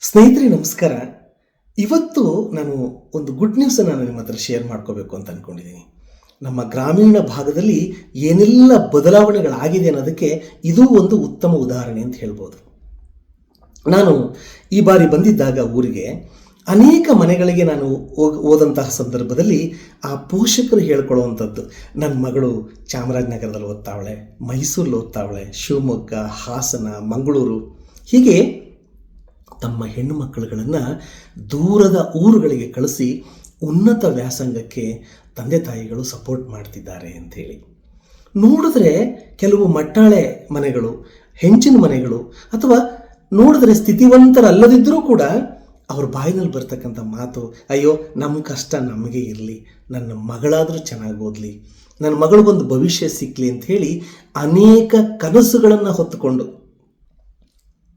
ಸ್ನೇಹಿತರೆ ನಮಸ್ಕಾರ. ಇವತ್ತು ನಾನು ಒಂದು ಗುಡ್ ನ್ಯೂಸನ್ನು ನಿಮ್ಮ ಹತ್ರ ಶೇರ್ ಮಾಡ್ಕೋಬೇಕು ಅಂತ ಅಂದ್ಕೊಂಡಿದ್ದೀನಿ. ನಮ್ಮ ಗ್ರಾಮೀಣ ಭಾಗದಲ್ಲಿ ಏನೆಲ್ಲ ಬದಲಾವಣೆಗಳಾಗಿದೆ ಅನ್ನೋದಕ್ಕೆ ಇದು ಒಂದು ಉತ್ತಮ ಉದಾಹರಣೆ ಅಂತ ಹೇಳ್ಬೋದು. ನಾನು ಈ ಬಾರಿ ಬಂದಿದ್ದಾಗ ಊರಿಗೆ ಅನೇಕ ಮನೆಗಳಿಗೆ ನಾನು ಹೋದಂತಹ ಸಂದರ್ಭದಲ್ಲಿ ಆ ಪೋಷಕರು ಹೇಳ್ಕೊಳ್ಳುವಂಥದ್ದು, ನನ್ನ ಮಗಳು ಚಾಮರಾಜನಗರದಲ್ಲಿ ಓದ್ತಾವಳೆ, ಮೈಸೂರಲ್ಲಿ ಓದ್ತಾವಳೆ, ಶಿವಮೊಗ್ಗ, ಹಾಸನ, ಮಂಗಳೂರು, ಹೀಗೆ ತಮ್ಮ ಹೆಣ್ಣು ಮಕ್ಕಳುಗಳನ್ನು ದೂರದ ಊರುಗಳಿಗೆ ಕಳಿಸಿ ಉನ್ನತ ವ್ಯಾಸಂಗಕ್ಕೆ ತಂದೆ ತಾಯಿಗಳು ಸಪೋರ್ಟ್ ಮಾಡ್ತಿದ್ದಾರೆ ಅಂಥೇಳಿ ನೋಡಿದ್ರೆ, ಕೆಲವು ಮಟ್ಟಾಳೆ ಮನೆಗಳು, ಹೆಂಚಿನ ಮನೆಗಳು, ಅಥವಾ ನೋಡಿದ್ರೆ ಸ್ಥಿತಿವಂತರಲ್ಲದಿದ್ದರೂ ಕೂಡ ಅವ್ರ ಬಾಯಿನಲ್ಲಿ ಬರ್ತಕ್ಕಂಥ ಮಾತು, ಅಯ್ಯೋ ನಮ್ಮ ಕಷ್ಟ ನಮಗೆ ಇರಲಿ, ನನ್ನ ಮಗಳಾದರೂ ಚೆನ್ನಾಗಿ ಓದಲಿ, ನನ್ನ ಮಗಳಿಗೊಂದು ಭವಿಷ್ಯ ಸಿಕ್ಕಲಿ ಅಂತ ಹೇಳಿ ಅನೇಕ ಕನಸುಗಳನ್ನು ಹೊತ್ತುಕೊಂಡು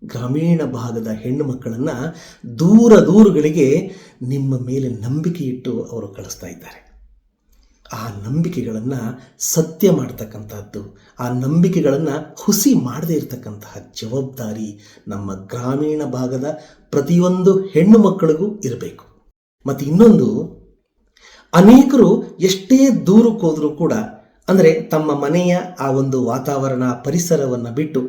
ಗ್ರಾಮೀಣ ಭಾಗದ ಹೆಣ್ಣು ಮಕ್ಕಳನ್ನು ದೂರಗಳಿಗೆ ನಿಮ್ಮ ಮೇಲೆ ನಂಬಿಕೆ ಇಟ್ಟು ಅವರು ಕಳಿಸ್ತಾ ಇದ್ದಾರೆ. ಆ ನಂಬಿಕೆಗಳನ್ನು ಸತ್ಯ ಮಾಡ್ತಕ್ಕಂಥದ್ದು, ಆ ನಂಬಿಕೆಗಳನ್ನು ಹುಸಿ ಮಾಡದೇ ಇರತಕ್ಕಂತಹ ಜವಾಬ್ದಾರಿ ನಮ್ಮ ಗ್ರಾಮೀಣ ಭಾಗದ ಪ್ರತಿಯೊಂದು ಹೆಣ್ಣು ಮಕ್ಕಳಿಗೂ ಇರಬೇಕು. ಮತ್ತು ಇನ್ನೊಂದು, ಅನೇಕರು ಎಷ್ಟೇ ದೂರಕ್ಕೆ ಹೋದರೂ ಕೂಡ, ಅಂದರೆ ತಮ್ಮ ಮನೆಯ ಆ ಒಂದು ವಾತಾವರಣ ಪರಿಸರವನ್ನು ಬಿಟ್ಟು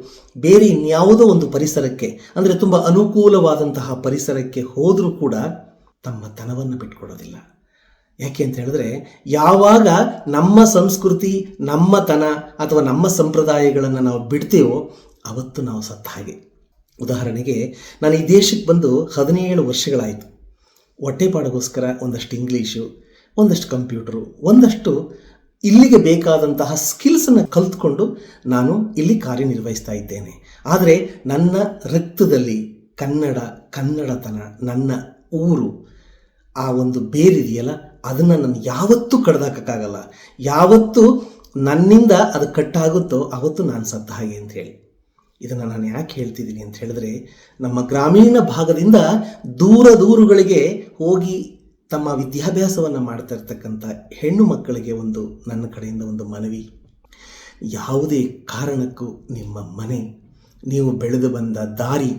ಬೇರೆ ಇನ್ಯಾವುದೋ ಒಂದು ಪರಿಸರಕ್ಕೆ, ಅಂದರೆ ತುಂಬ ಅನುಕೂಲವಾದಂತಹ ಪರಿಸರಕ್ಕೆ ಹೋದರೂ ಕೂಡ ತಮ್ಮ ತನವನ್ನು ಬಿಟ್ಕೊಡೋದಿಲ್ಲ. ಯಾಕೆ ಅಂತ ಹೇಳಿದ್ರೆ, ಯಾವಾಗ ನಮ್ಮ ಸಂಸ್ಕೃತಿ, ನಮ್ಮ ತನ ಅಥವಾ ನಮ್ಮ ಸಂಪ್ರದಾಯಗಳನ್ನು ನಾವು ಬಿಡ್ತೇವೋ ಅವತ್ತು ನಾವು ಸತ್ತ ಹಾಗೆ. ಉದಾಹರಣೆಗೆ, ನಾನು ಈ ದೇಶಕ್ಕೆ ಬಂದು 17 ವರ್ಷಗಳಾಯಿತು. ಹೊಟ್ಟೆಪಾಡಿಗೋಸ್ಕರ ಒಂದಷ್ಟು ಇಂಗ್ಲೀಷು, ಒಂದಷ್ಟು ಕಂಪ್ಯೂಟರು, ಒಂದಷ್ಟು ಇಲ್ಲಿಗೆ ಬೇಕಾದಂತಹ ಸ್ಕಿಲ್ಸನ್ನು ಕಲಿತ್ಕೊಂಡು ನಾನು ಇಲ್ಲಿ ಕಾರ್ಯನಿರ್ವಹಿಸ್ತಾ ಇದ್ದೇನೆ. ಆದರೆ ನನ್ನ ರಕ್ತದಲ್ಲಿ ಕನ್ನಡತನ, ನನ್ನ ಊರು, ಆ ಒಂದು ಬೇರಿದೆಯಲ್ಲ, ಅದನ್ನು ನಾನು ಯಾವತ್ತೂ ಕಡ್ದಾಕೋಕ್ಕಾಗಲ್ಲ. ಯಾವತ್ತೂ ನನ್ನಿಂದ ಅದು ಕಟ್ಟಾಗುತ್ತೋ ಆವತ್ತು ನಾನು ಸತ್ತ ಹಾಗೆ ಅಂತ ಹೇಳಿ. ಇದನ್ನು ನಾನು ಯಾಕೆ ಹೇಳ್ತಿದ್ದೀನಿ ಅಂತ ಹೇಳಿದ್ರೆ, ನಮ್ಮ ಗ್ರಾಮೀಣ ಭಾಗದಿಂದ ದೂರಗಳಿಗೆ ಹೋಗಿ ತಮ್ಮ ವಿದ್ಯಾಭ್ಯಾಸವನ್ನು ಮಾಡ್ತಾ ಇರ್ತಕ್ಕಂಥ ಹೆಣ್ಣು ಮಕ್ಕಳಿಗೆ ನನ್ನ ಕಡೆಯಿಂದ ಒಂದು ಮನವಿ. ಯಾವುದೇ ಕಾರಣಕ್ಕೂ ನಿಮ್ಮ ಮನೆ, ನೀವು ಬೆಳೆದು ಬಂದ ದಾರಿ,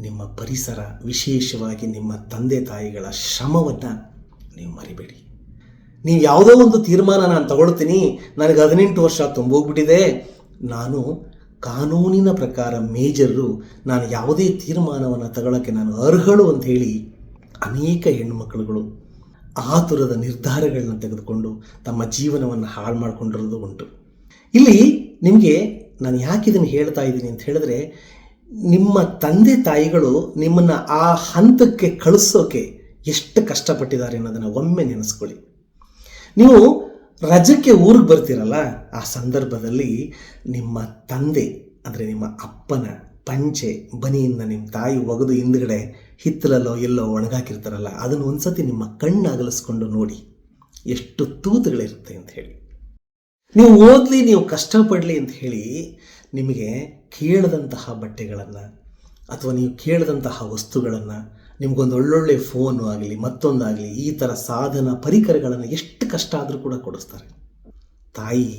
ನಿಮ್ಮ ಪರಿಸರ, ವಿಶೇಷವಾಗಿ ನಿಮ್ಮ ತಂದೆ ತಾಯಿಗಳ ಶ್ರಮವನ್ನು ನೀವು ಮರಿಬೇಡಿ. ನೀವು ಯಾವುದೋ ಒಂದು ತೀರ್ಮಾನ ನಾನು ತಗೊಳ್ತೀನಿ, ನನಗೆ 18 ವರ್ಷ ತುಂಬೋಗ್ಬಿಟ್ಟಿದೆ, ನಾನು ಕಾನೂನಿನ ಪ್ರಕಾರ ಮೇಜರು, ನಾನು ಯಾವುದೇ ತೀರ್ಮಾನವನ್ನು ತಗೊಳ್ಳೋಕ್ಕೆ ನಾನು ಅರ್ಹಳು ಅಂತ ಹೇಳಿ ಅನೇಕ ಹೆಣ್ಣುಮಕ್ಕಳುಗಳು ಆತುರದ ನಿರ್ಧಾರಗಳನ್ನ ತೆಗೆದುಕೊಂಡು ತಮ್ಮ ಜೀವನವನ್ನು ಹಾಳು ಮಾಡಿಕೊಂಡಿರೋದು ಉಂಟು. ಇಲ್ಲಿ ನಿಮಗೆ ನಾನು ಯಾಕೆ ಇದನ್ನು ಹೇಳ್ತಾ ಇದ್ದೀನಿ ಅಂತ ಹೇಳಿದ್ರೆ, ನಿಮ್ಮ ತಂದೆ ತಾಯಿಗಳು ನಿಮ್ಮನ್ನು ಆ ಹಂತಕ್ಕೆ ಕಳಿಸೋಕೆ ಎಷ್ಟು ಕಷ್ಟಪಟ್ಟಿದ್ದಾರೆ ಅನ್ನೋದನ್ನು ಒಮ್ಮೆ ನೆನೆಸ್ಕೊಳ್ಳಿ. ನೀವು ರಜಕ್ಕೆ ಊರಿಗೆ ಬರ್ತೀರಲ್ಲ, ಆ ಸಂದರ್ಭದಲ್ಲಿ ನಿಮ್ಮ ತಂದೆ, ಅಂದರೆ ನಿಮ್ಮ ಅಪ್ಪನ ಪಂಚೆ ಬನಿಯನ್ನು ನಿಮ್ಮ ತಾಯಿ ಒಗೆದು ಹಿಂದ್ಗಡೆ ಹಿತ್ತಲಲ್ಲೋ ಎಲ್ಲೋ ಒಣಗಾಕಿರ್ತಾರಲ್ಲ, ಅದನ್ನು ಒಂದ್ಸತಿ ನಿಮ್ಮ ಕಣ್ಣು ಅಗಲಿಸ್ಕೊಂಡು ನೋಡಿ ಎಷ್ಟು ತೂತುಗಳಿರುತ್ತೆ ಅಂತ ಹೇಳಿ. ನೀವು ಓದಲಿ, ನೀವು ಕಷ್ಟಪಡಲಿ ಅಂತ ಹೇಳಿ ನಿಮಗೆ ಕೇಳದಂತಹ ಬಟ್ಟೆಗಳನ್ನು ಅಥವಾ ನೀವು ಕೇಳದಂತಹ ವಸ್ತುಗಳನ್ನು, ನಿಮಗೊಂದು ಒಳ್ಳೊಳ್ಳೆ ಫೋನು ಆಗಲಿ ಮತ್ತೊಂದಾಗಲಿ, ಈ ಥರ ಸಾಧನ ಪರಿಕರಗಳನ್ನು ಎಷ್ಟು ಕಷ್ಟ ಆದರೂ ಕೂಡ ಕೊಡಿಸ್ತಾರೆ. ತಾಯಿ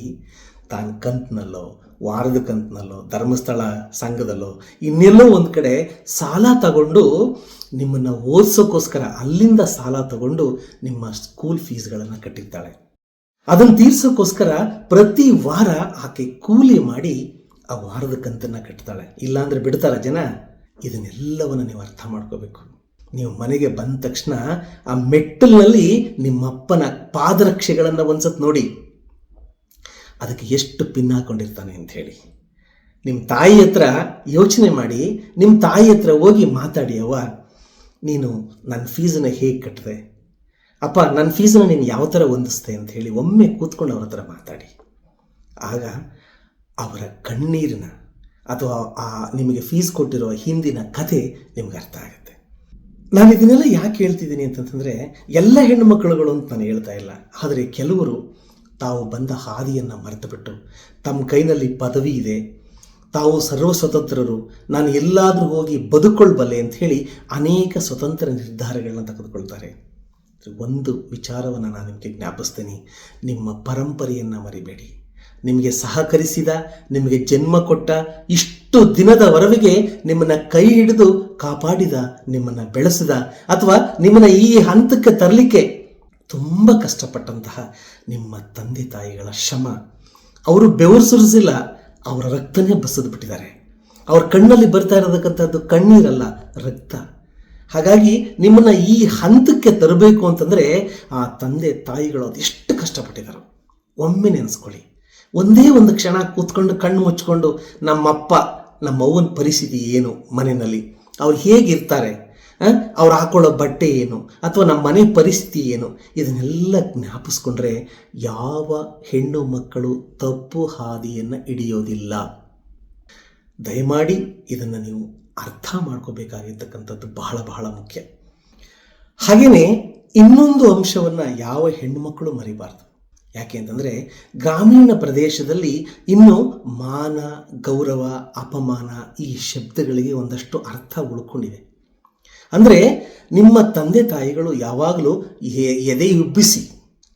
ತಾನು ಕಂತಿನಲ್ಲೋ, ವಾರದ ಕಂತಿನಲ್ಲೋ, ಧರ್ಮಸ್ಥಳ ಸಂಘದಲ್ಲೋ, ಇನ್ನೆಲ್ಲೋ ಒಂದು ಕಡೆ ಸಾಲ ತಗೊಂಡು ನಿಮ್ಮನ್ನು ಓದಿಸೋಕ್ಕೋಸ್ಕರ ಅಲ್ಲಿಂದ ಸಾಲ ತಗೊಂಡು ನಿಮ್ಮ ಸ್ಕೂಲ್ ಫೀಸ್ಗಳನ್ನು ಕಟ್ಟಿರ್ತಾಳೆ. ಅದನ್ನು ತೀರ್ಸೋಕ್ಕೋಸ್ಕರ ಪ್ರತಿ ವಾರ ಆಕೆ ಕೂಲಿ ಮಾಡಿ ಆ ವಾರದ ಕಂತನ್ನು ಕಟ್ತಾಳೆ. ಇಲ್ಲಾಂದರೆ ಬಿಡ್ತಾರ ಜನ? ಇದನ್ನೆಲ್ಲವನ್ನು ನೀವು ಅರ್ಥ ಮಾಡ್ಕೋಬೇಕು. ನೀವು ಮನೆಗೆ ಬಂದ ತಕ್ಷಣ ಆ ಮೆಟ್ಟಲಿನಲ್ಲಿ ನಿಮ್ಮಪ್ಪನ ಪಾದರಕ್ಷೆಗಳನ್ನು ಒಂದ್ಸತ್ ನೋಡಿ, ಅದಕ್ಕೆ ಎಷ್ಟು ಪಿನ್ ಹಾಕೊಂಡಿರ್ತಾನೆ ಅಂತ ಹೇಳಿ. ನಿಮ್ಮ ತಾಯಿ ಹತ್ರ ಯೋಚನೆ ಮಾಡಿ, ನಿಮ್ಮ ತಾಯಿ ಹತ್ರ ಹೋಗಿ ಮಾತಾಡಿ, ಅವ್ವ ನೀನು ನನ್ನ ಫೀಸನ್ನು ಹೇಗೆ ಕಟ್ಟಿದೆ, ಅಪ್ಪ ನನ್ನ ಫೀಸನ್ನು ನೀನು ಯಾವ ಥರ ಹೊಂದಿಸ್ತೆ ಅಂತ ಹೇಳಿ ಒಮ್ಮೆ ಕೂತ್ಕೊಂಡು ಅವ್ರ ಹತ್ರ ಮಾತಾಡಿ. ಆಗ ಅವರ ಕಣ್ಣೀರಿನ ಅಥವಾ ಆ ನಿಮಗೆ ಫೀಸ್ ಕೊಟ್ಟಿರೋ ಹಿಂದಿನ ಕಥೆ ನಿಮ್ಗೆ ಅರ್ಥ ಆಗುತ್ತೆ. ನಾನು ಇದನ್ನೆಲ್ಲ ಯಾಕೆ ಹೇಳ್ತಿದ್ದೀನಿ ಅಂತಂದರೆ, ಎಲ್ಲ ಹೆಣ್ಣು ಮಕ್ಕಳುಗಳು ಅಂತ ನಾನು ಹೇಳ್ತಾ ಇಲ್ಲ, ಆದರೆ ಕೆಲವರು ತಾವು ಬಂದ ಹಾದಿಯನ್ನು ಮರೆತುಬಿಟ್ಟು ತಮ್ಮ ಕೈನಲ್ಲಿ ಪದವಿ ಇದೆ, ತಾವು ಸರ್ವ ಸ್ವತಂತ್ರರು, ನಾನು ಎಲ್ಲಾದರೂ ಹೋಗಿ ಬದುಕೊಳ್ಬಲ್ಲೆ ಅಂತ ಹೇಳಿ ಅನೇಕ ಸ್ವತಂತ್ರ ನಿರ್ಧಾರಗಳನ್ನ ತೆಗೆದುಕೊಳ್ತಾರೆ. ಒಂದು ವಿಚಾರವನ್ನು ನಾನು ನಿಮಗೆ ಜ್ಞಾಪಿಸ್ತೀನಿ, ನಿಮ್ಮ ಪರಂಪರೆಯನ್ನು ಮರಿಬೇಡಿ. ನಿಮಗೆ ಸಹಕರಿಸಿದ, ನಿಮಗೆ ಜನ್ಮ ಕೊಟ್ಟ ಇಷ್ಟು ಇಷ್ಟು ದಿನದವರೆಗೆ ನಿಮ್ಮನ್ನ ಕೈ ಹಿಡಿದು ಕಾಪಾಡಿದ, ನಿಮ್ಮನ್ನ ಬೆಳೆಸಿದ, ಅಥವಾ ನಿಮ್ಮನ್ನ ಈ ಹಂತಕ್ಕೆ ತರಲಿಕ್ಕೆ ತುಂಬ ಕಷ್ಟಪಟ್ಟಂತಹ ನಿಮ್ಮ ತಂದೆ ತಾಯಿಗಳ ಶ್ರಮ, ಅವರು ಬೆವರು ಸುರಿಸಿಲ್ಲ, ಅವರ ರಕ್ತನೇ ಬಸದು ಬಿಟ್ಟಿದ್ದಾರೆ. ಅವ್ರ ಕಣ್ಣಲ್ಲಿ ಬರ್ತಾ ಇರತಕ್ಕಂಥದ್ದು ಕಣ್ಣೀರಲ್ಲ, ರಕ್ತ. ಹಾಗಾಗಿ ನಿಮ್ಮನ್ನ ಈ ಹಂತಕ್ಕೆ ತರಬೇಕು ಅಂತಂದರೆ ಆ ತಂದೆ ತಾಯಿಗಳು ಅದೆಷ್ಟು ಕಷ್ಟಪಟ್ಟಿದ್ದಾರೆ ಒಮ್ಮೆ ನೆನೆಸ್ಕೊಳ್ಳಿ. ಒಂದೇ ಒಂದು ಕ್ಷಣ ಕೂತ್ಕೊಂಡು ಕಣ್ಣು ಮುಚ್ಕೊಂಡು ನಮ್ಮಪ್ಪ ನಮ್ಮವ್ವನ ಪರಿಸ್ಥಿತಿ ಏನು, ಮನೆಯಲ್ಲಿ ಅವ್ರು ಹೇಗಿರ್ತಾರೆ, ಅವ್ರು ಹಾಕೊಳ್ಳೋ ಬಟ್ಟೆ ಏನು, ಅಥವಾ ನಮ್ಮ ಮನೆ ಪರಿಸ್ಥಿತಿ ಏನು, ಇದನ್ನೆಲ್ಲ ಜ್ಞಾಪಿಸ್ಕೊಂಡ್ರೆ ಯಾವ ಹೆಣ್ಣು ಮಕ್ಕಳು ತಪ್ಪು ಹಾದಿಯನ್ನು ಹಿಡಿಯೋದಿಲ್ಲ. ದಯಮಾಡಿ ಇದನ್ನು ನೀವು ಅರ್ಥ ಮಾಡ್ಕೋಬೇಕಾಗಿರ್ತಕ್ಕಂಥದ್ದು ಬಹಳ ಬಹಳ ಮುಖ್ಯ. ಹಾಗೆಯೇ ಇನ್ನೊಂದು ಅಂಶವನ್ನು ಯಾವ ಹೆಣ್ಣು ಮಕ್ಕಳು ಮರಿಬಾರ್ದು. ಯಾಕೆ ಅಂತಂದರೆ ಗ್ರಾಮೀಣ ಪ್ರದೇಶದಲ್ಲಿ ಇನ್ನೂ ಮಾನ, ಗೌರವ, ಅಪಮಾನ ಈ ಶಬ್ದಗಳಿಗೆ ಒಂದಷ್ಟು ಅರ್ಥ ಉಳ್ಕೊಂಡಿದೆ. ಅಂದರೆ ನಿಮ್ಮ ತಂದೆ ತಾಯಿಗಳು ಯಾವಾಗಲೂ ಎದೆ ಉಬ್ಬಿಸಿ,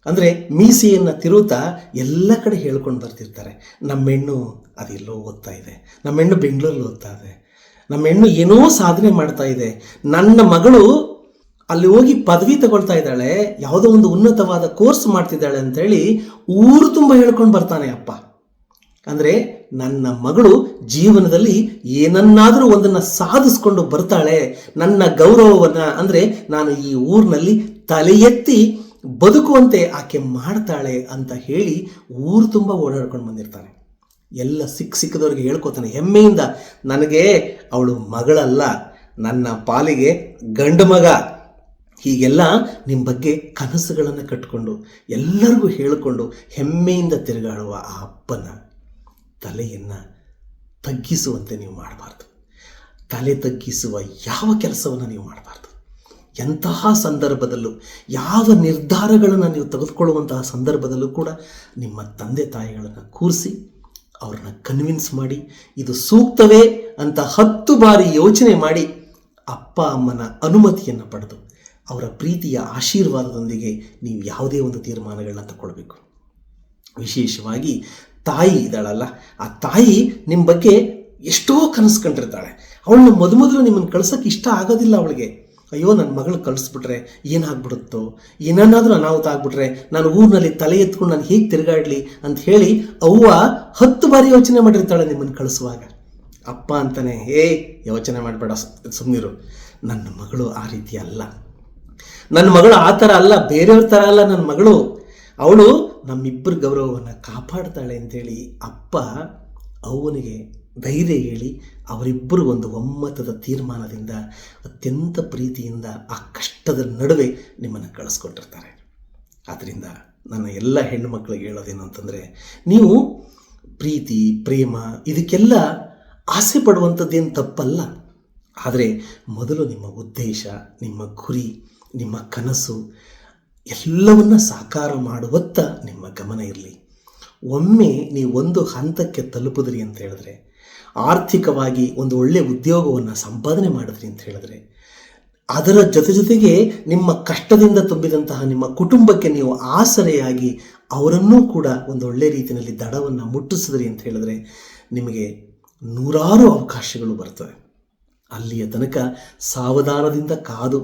ಅಂದರೆ ಮೀಸೆಯನ್ನು ತಿರುತ್ತಾ ಎಲ್ಲ ಕಡೆ ಹೇಳ್ಕೊಂಡು ಬರ್ತಿರ್ತಾರೆ, ನಮ್ಮ ಹೆಣ್ಣು ಅದೆಲ್ಲೋ ಓದ್ತಾ ಇದೆ, ನಮ್ಮ ಹೆಣ್ಣು ಬೆಂಗಳೂರಲ್ಲಿ ಓದ್ತಾ ಇದೆ, ನಮ್ಮ ಹೆಣ್ಣು ಏನೋ ಸಾಧನೆ ಮಾಡ್ತಾ ಇದೆ, ನನ್ನ ಮಗಳು ಅಲ್ಲಿ ಹೋಗಿ ಪದವಿ ತಗೊಳ್ತಾ ಇದ್ದಾಳೆ, ಯಾವುದೋ ಒಂದು ಉನ್ನತವಾದ ಕೋರ್ಸ್ ಮಾಡ್ತಿದ್ದಾಳೆ ಅಂತೇಳಿ ಊರು ತುಂಬ ಹೇಳ್ಕೊಂಡು ಬರ್ತಾನೆ ಅಪ್ಪ. ಅಂದರೆ ನನ್ನ ಮಗಳು ಜೀವನದಲ್ಲಿ ಏನನ್ನಾದರೂ ಒಂದನ್ನು ಸಾಧಿಸ್ಕೊಂಡು ಬರ್ತಾಳೆ, ನನ್ನ ಗೌರವವನ್ನು, ಅಂದರೆ ನಾನು ಈ ಊರಿನಲ್ಲಿ ತಲೆ ಎತ್ತಿ ಬದುಕುವಂತೆ ಆಕೆ ಮಾಡ್ತಾಳೆ ಅಂತ ಹೇಳಿ ಊರು ತುಂಬ ಓಡಾಡ್ಕೊಂಡು ಬಂದಿರ್ತಾನೆ. ಎಲ್ಲ ಸಿಕ್ಕದವ್ರಿಗೆ ಹೇಳ್ಕೊತಾನೆ ಹೆಮ್ಮೆಯಿಂದ, ನನಗೆ ಅವಳು ಮಗಳಲ್ಲ, ನನ್ನ ಪಾಲಿಗೆ ಗಂಡು ಮಗ. ಹೀಗೆಲ್ಲ ನಿಮ್ಮ ಬಗ್ಗೆ ಕನಸುಗಳನ್ನು ಕಟ್ಟಿಕೊಂಡು ಎಲ್ಲರಿಗೂ ಹೇಳಿಕೊಂಡು ಹೆಮ್ಮೆಯಿಂದ ತಿರುಗಾಡುವ ಆ ಅಪ್ಪನ ತಲೆಯನ್ನು ತಗ್ಗಿಸುವಂತೆ ನೀವು ಮಾಡಬಾರ್ದು. ತಲೆ ತಗ್ಗಿಸುವ ಯಾವ ಕೆಲಸವನ್ನು ನೀವು ಮಾಡಬಾರ್ದು. ಎಂತಹ ಸಂದರ್ಭದಲ್ಲೂ, ಯಾವ ನಿರ್ಧಾರಗಳನ್ನು ನೀವು ತೆಗೆದುಕೊಳ್ಳುವಂತಹ ಸಂದರ್ಭದಲ್ಲೂ ಕೂಡ ನಿಮ್ಮ ತಂದೆ ತಾಯಿಗಳನ್ನು ಕೂರಿಸಿ ಅವ್ರನ್ನ ಕನ್ವಿನ್ಸ್ ಮಾಡಿ, ಇದು ಸೂಕ್ತವೇ ಅಂತ 10 ಬಾರಿ ಯೋಚನೆ ಮಾಡಿ ಅಪ್ಪ ಅಮ್ಮನ ಅನುಮತಿಯನ್ನು ಪಡೆದು ಅವರ ಪ್ರೀತಿಯ ಆಶೀರ್ವಾದದೊಂದಿಗೆ ನೀವು ಯಾವುದೇ ಒಂದು ತೀರ್ಮಾನಗಳನ್ನ ತಗೊಳ್ಬೇಕು. ವಿಶೇಷವಾಗಿ ತಾಯಿ ಇದ್ದಾಳಲ್ಲ, ಆ ತಾಯಿ ನಿಮ್ಮ ಬಗ್ಗೆ ಎಷ್ಟೋ ಕನಸು ಕಂಡಿರ್ತಾಳೆ. ಅವಳನ್ನ ಮೊದಲು ನಿಮ್ಮನ್ನು ಕಳ್ಸೋಕ್ಕೆ ಇಷ್ಟ ಆಗೋದಿಲ್ಲ ಅವಳಿಗೆ. ಅಯ್ಯೋ, ನನ್ನ ಮಗಳು ಕಳಿಸ್ಬಿಟ್ರೆ ಏನಾಗ್ಬಿಡುತ್ತೋ, ಏನಾದರೂ ಅನಾಹುತ ಆಗ್ಬಿಟ್ರೆ ನಾನು ಊರಿನಲ್ಲಿ ತಲೆ ಎತ್ಕೊಂಡು ನಾನು ಹೇಗೆ ತಿರುಗಾಡಲಿ ಅಂತ ಹೇಳಿ ಅವ್ವ 10 ಬಾರಿ ಯೋಚನೆ ಮಾಡಿರ್ತಾಳೆ ನಿಮ್ಮನ್ನು ಕಳಿಸುವಾಗ. ಅಪ್ಪ ಅಂತಾನೆ, ಯೋಚನೆ ಮಾಡಬೇಡ, ಸುಮ್ಮನಿರು, ನನ್ನ ಮಗಳು ಆ ರೀತಿ ಅಲ್ಲ, ನನ್ನ ಮಗಳು ಆ ಥರ ಅಲ್ಲ, ಬೇರೆಯವ್ರ ಥರ ಅಲ್ಲ ನನ್ನ ಮಗಳು, ಅವಳು ನಮ್ಮಿಬ್ಬರ ಗೌರವವನ್ನು ಕಾಪಾಡ್ತಾಳೆ ಅಂತೇಳಿ ಅಪ್ಪ ಅವನಿಗೆ ಧೈರ್ಯ ಹೇಳಿ ಅವರಿಬ್ಬರು ಒಂದು ಒಮ್ಮತದ ತೀರ್ಮಾನದಿಂದ ಅತ್ಯಂತ ಪ್ರೀತಿಯಿಂದ ಆ ಕಷ್ಟದ ನಡುವೆ ನಿಮ್ಮನ್ನು ಕಳಿಸ್ಕೊಟ್ಟಿರ್ತಾರೆ. ಆದ್ದರಿಂದ ನನ್ನ ಎಲ್ಲ ಹೆಣ್ಣು ಮಕ್ಕಳಿಗೆ ಹೇಳೋದೇನು ಅಂತಂದರೆ, ನೀವು ಪ್ರೀತಿ, ಪ್ರೇಮ ಇದಕ್ಕೆಲ್ಲ ಆಸೆ ಪಡುವಂಥದ್ದೇನು ತಪ್ಪಲ್ಲ. ಆದರೆ ಮೊದಲು ನಿಮ್ಮ ಉದ್ದೇಶ, ನಿಮ್ಮ ಗುರಿ, ನಿಮ್ಮ ಕನಸು ಎಲ್ಲವನ್ನ ಸಾಕಾರ ಮಾಡುವತ್ತ ನಿಮ್ಮ ಗಮನ ಇರಲಿ. ಒಮ್ಮೆ ನೀವು ಒಂದು ಹಂತಕ್ಕೆ ತಲುಪಿದ್ರಿ ಅಂತ ಹೇಳಿದ್ರೆ, ಆರ್ಥಿಕವಾಗಿ ಒಂದು ಒಳ್ಳೆಯ ಉದ್ಯೋಗವನ್ನು ಸಂಪಾದನೆ ಮಾಡಿದ್ರಿ ಅಂತ ಹೇಳಿದ್ರೆ, ಅದರ ಜೊತೆಗೆ ನಿಮ್ಮ ಕಷ್ಟದಿಂದ ತುಂಬಿದಂತಹ ನಿಮ್ಮ ಕುಟುಂಬಕ್ಕೆ ನೀವು ಆಸರೆಯಾಗಿ ಅವರನ್ನೂ ಕೂಡ ಒಂದು ಒಳ್ಳೆಯ ರೀತಿಯಲ್ಲಿ ದಡವನ್ನು ಮುಟ್ಟಿಸಿದ್ರಿ ಅಂತ ಹೇಳಿದ್ರೆ, ನಿಮಗೆ ನೂರಾರು ಅವಕಾಶಗಳು ಬರ್ತವೆ. ಅಲ್ಲಿಯ ತನಕ ಸಾವಧಾನದಿಂದ ಕಾದು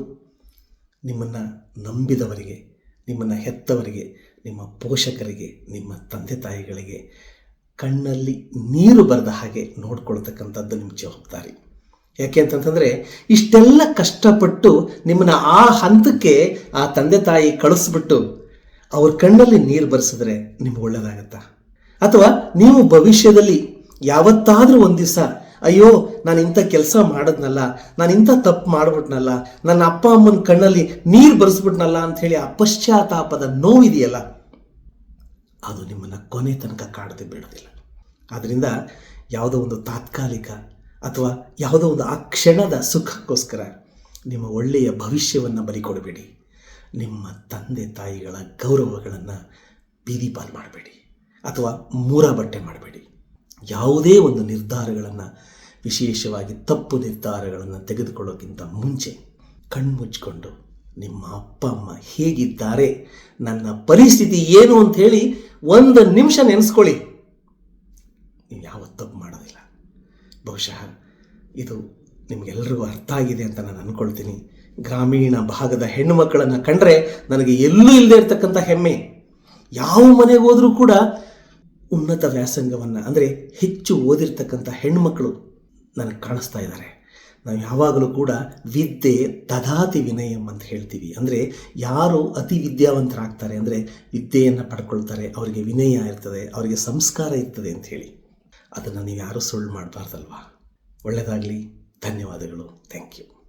ನಿಮ್ಮನ್ನು ನಂಬಿದವರಿಗೆ, ನಿಮ್ಮನ್ನು ಹೆತ್ತವರಿಗೆ, ನಿಮ್ಮ ಪೋಷಕರಿಗೆ, ನಿಮ್ಮ ತಂದೆ ತಾಯಿಗಳಿಗೆ ಕಣ್ಣಲ್ಲಿ ನೀರು ಬರದ ಹಾಗೆ ನೋಡ್ಕೊಳ್ತಕ್ಕಂಥದ್ದು ನಿಮ್ಮ ಜವಾಬ್ದಾರಿ. ಯಾಕೆ ಅಂತಂತಂದರೆ, ಇಷ್ಟೆಲ್ಲ ಕಷ್ಟಪಟ್ಟು ನಿಮ್ಮನ್ನು ಆ ಹಂತಕ್ಕೆ ಆ ತಂದೆ ತಾಯಿ ಕಳಿಸ್ಬಿಟ್ಟು ಅವ್ರ ಕಣ್ಣಲ್ಲಿ ನೀರು ಬರೆಸಿದ್ರೆ ನಿಮ್ಗೆ ಒಳ್ಳೆಯದಾಗತ್ತಾ? ಅಥವಾ ನೀವು ಭವಿಷ್ಯದಲ್ಲಿ ಯಾವತ್ತಾದರೂ ಒಂದು ದಿವಸ, ಅಯ್ಯೋ ನಾನು ಇಂಥ ಕೆಲಸ ಮಾಡಿದ್ನಲ್ಲ, ನಾನು ಇಂಥ ತಪ್ಪು ಮಾಡಿಬಿಟ್ನಲ್ಲ, ನನ್ನ ಅಪ್ಪ ಅಮ್ಮನ ಕಣ್ಣಲ್ಲಿ ನೀರು ಬರೆಸ್ಬಿಟ್ನಲ್ಲ ಅಂಥೇಳಿ ಆ ಪಶ್ಚಾತ್ತಾಪದ ನೋವಿದೆಯಲ್ಲ, ಅದು ನಿಮ್ಮನ್ನು ಕೊನೆ ತನಕ ಕಾಡದೆ ಬಿಡೋದಿಲ್ಲ. ಆದ್ದರಿಂದ ಯಾವುದೋ ಒಂದು ತಾತ್ಕಾಲಿಕ ಅಥವಾ ಯಾವುದೋ ಒಂದು ಆ ಕ್ಷಣದ ಸುಖಕ್ಕೋಸ್ಕರ ನಿಮ್ಮ ಒಳ್ಳೆಯ ಭವಿಷ್ಯವನ್ನು ಬಲಿಕೊಡಬೇಡಿ. ನಿಮ್ಮ ತಂದೆ ತಾಯಿಗಳ ಗೌರವಗಳನ್ನು ಬೀದಿ ಪಾಲು ಮಾಡಬೇಡಿ ಅಥವಾ ಮೂರ ಬಟ್ಟೆ ಮಾಡಬೇಡಿ. ಯಾವುದೇ ಒಂದು ನಿರ್ಧಾರಗಳನ್ನು, ವಿಶೇಷವಾಗಿ ತಪ್ಪು ನಿರ್ಧಾರಗಳನ್ನು ತೆಗೆದುಕೊಳ್ಳೋಕ್ಕಿಂತ ಮುಂಚೆ ಕಣ್ಮುಚ್ಕೊಂಡು ನಿಮ್ಮ ಅಪ್ಪ ಅಮ್ಮ ಹೇಗಿದ್ದಾರೆ, ನನ್ನ ಪರಿಸ್ಥಿತಿ ಏನು ಅಂಥೇಳಿ 1 ನಿಮಿಷ ನೆನೆಸ್ಕೊಳ್ಳಿ. ನೀವು ಯಾವತ್ತೂ ತಪ್ಪು ಮಾಡೋದಿಲ್ಲ. ಬಹುಶಃ ಇದು ನಿಮಗೆಲ್ಲರಿಗೂ ಅರ್ಥ ಆಗಿದೆ ಅಂತ ನಾನು ಅಂದ್ಕೊಳ್ತೀನಿ. ಗ್ರಾಮೀಣ ಭಾಗದ ಹೆಣ್ಣು ಮಕ್ಕಳನ್ನು ಕಂಡ್ರೆ ನನಗೆ ಎಲ್ಲೂ ಇಲ್ಲದೆ ಇರತಕ್ಕಂಥ ಹೆಮ್ಮೆ. ಯಾವ ಮನೆಗೆ ಹೋದರೂ ಕೂಡ ಉನ್ನತ ವ್ಯಾಸಂಗವನ್ನು ಅಂದರೆ ಹೆಚ್ಚು ಓದಿರ್ತಕ್ಕಂಥ ಹೆಣ್ಣುಮಕ್ಕಳು ನನಗೆ ಕಾಣಿಸ್ತಾ ಇದ್ದಾರೆ. ನಾವು ಯಾವಾಗಲೂ ಕೂಡ ವಿದ್ಯೆ ದದಾತಿ ವಿನಯಂ ಅಂತ ಹೇಳ್ತೀವಿ. ಅಂದರೆ ಯಾರು ಅತಿ ವಿದ್ಯಾವಂತರಾಗ್ತಾರೆ ಅಂದರೆ ವಿದ್ಯೆಯನ್ನು ಪಡ್ಕೊಳ್ತಾರೆ, ಅವರಿಗೆ ವಿನಯ ಇರ್ತದೆ, ಅವರಿಗೆ ಸಂಸ್ಕಾರ ಇರ್ತದೆ ಅಂತ ಹೇಳಿ. ಅದನ್ನು ನೀವು ಯಾರೂ ಸುಳ್ಳು ಮಾಡಬಾರ್ದಲ್ವಾ. ಒಳ್ಳೆಯದಾಗಲಿ. ಧನ್ಯವಾದಗಳು. Thank you.